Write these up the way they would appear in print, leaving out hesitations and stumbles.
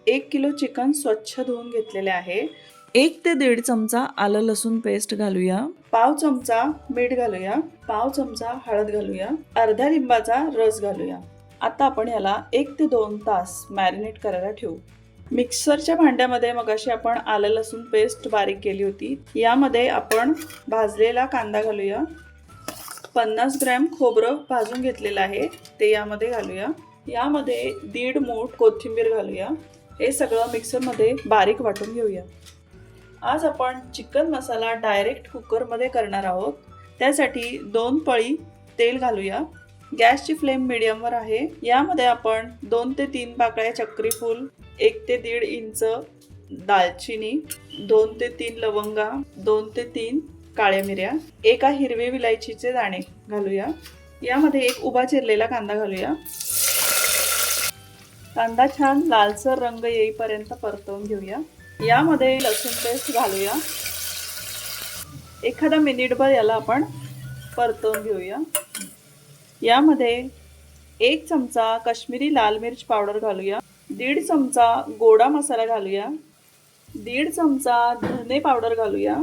1 kilo chicken स्वच्छ धुवून घेतलेले आहे. 1 ते 1.5 चमचा आलं लसूण पेस्ट घालूया. पाव चमचा मीठ घालूया. पाव चमचा हळद घालूया. अर्ध्या लिंबाचा रस घालूया. आता आपण याला 1 ते 2 तास मॅरिनेट करायला ठेवू. मिक्सरच्या भांड्यामध्ये मगाशी आपण आलं लसूण पेस्ट बारीक केली होती. यामध्ये आपण भाजलेला कांदा घालूया. 50 ग्रॅम खोबरं भाजून घेतलेलं आहे ते यामध्ये घालूया. यामध्ये 1.5 मूठ कोथिंबीर घालूया. हे सगळं मिक्सरमध्ये बारीक वाटून घेऊया. आज आपण चिकन मसाला डायरेक्ट कुकरमध्ये करणार आहोत. त्यासाठी 2 पळी तेल घालूया. गॅसची फ्लेम मीडियमवर आहे. यामध्ये आपण 2 ते 3 पाकळ्या चक्री फूल, 1 ते 1.5 इंच दालचिनी, 2 ते 3 लवंगा, 2 ते 3 काळ्या मिऱ्या, 1 हिरवे विलायचीचे दाणे घालूया. यामध्ये 1 उभा चिरलेला कांदा घालूया. कांदा छान लालसर रंग येईपर्यंत परतवून घेऊया. यामध्ये लसूण पेस्ट घालूया. एखादा मिनिटभर याला आपण परतवून घेऊया. यामध्ये 1 चमचा काश्मीरी लाल मिर्च पावडर घालूया. 1.5 चमचा गोडा मसाला घालूया. 1.5 चमचा धने पावडर घालूया.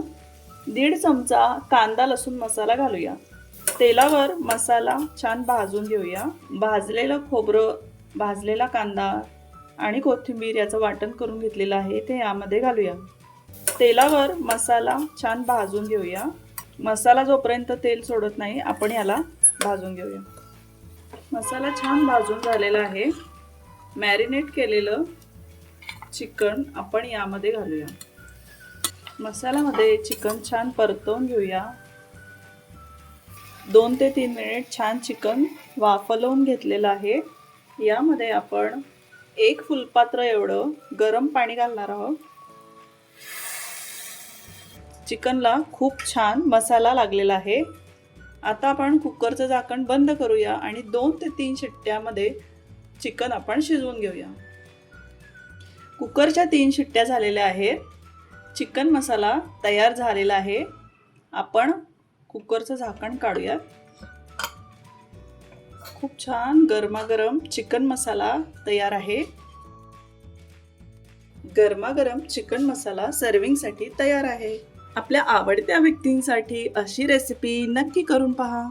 1.5 चमचा कांदा लसूण मसाला घालूया. तेलावर मसाला छान भाजून घेऊया. भाजलेलं खोबरं, भाजलेला कांदा आणि कोथिंबीर याचं वाटण करून घेतलेलं आहे ते यामध्ये घालूया. तेलावर मसाला छान भाजून घेऊया. मसाला जोपर्यंत तेल सोडत नाही आपण याला भाजून घेऊया. मसाला छान भाजून झालेला आहे. मॅरिनेट केलेलं चिकन आपण यामध्ये घालूया. मसाल्यामध्ये चिकन छान परतवून घेऊया. 2 ते 3 मिनिट छान चिकन वाफवून घेतलेलं आहे. यामध्ये आपण 1 फुलपात्र एवढं गरम पाणी घालणार आहोत. चिकनला खूप छान मसाला लागलेला आहे. आता आपण कुकरचं झाकण बंद करूया आणि 2 ते 3 शिट्ट्यामध्ये चिकन आपण शिजवून घेऊया. कुकरच्या 3 शिट्ट्या झालेल्या आहेत. चिकन मसाला तयार झालेला आहे. आपण कुकरचं झाकण काढूया. खूप छान गरमागरम चिकन मसाला तयार आहे. गरमागरम चिकन मसाला सर्विंगसाठी तयार आहे. आपल्या आवडत्या व्यक्तींसाठी अशी रेसिपी नक्की करून पहा.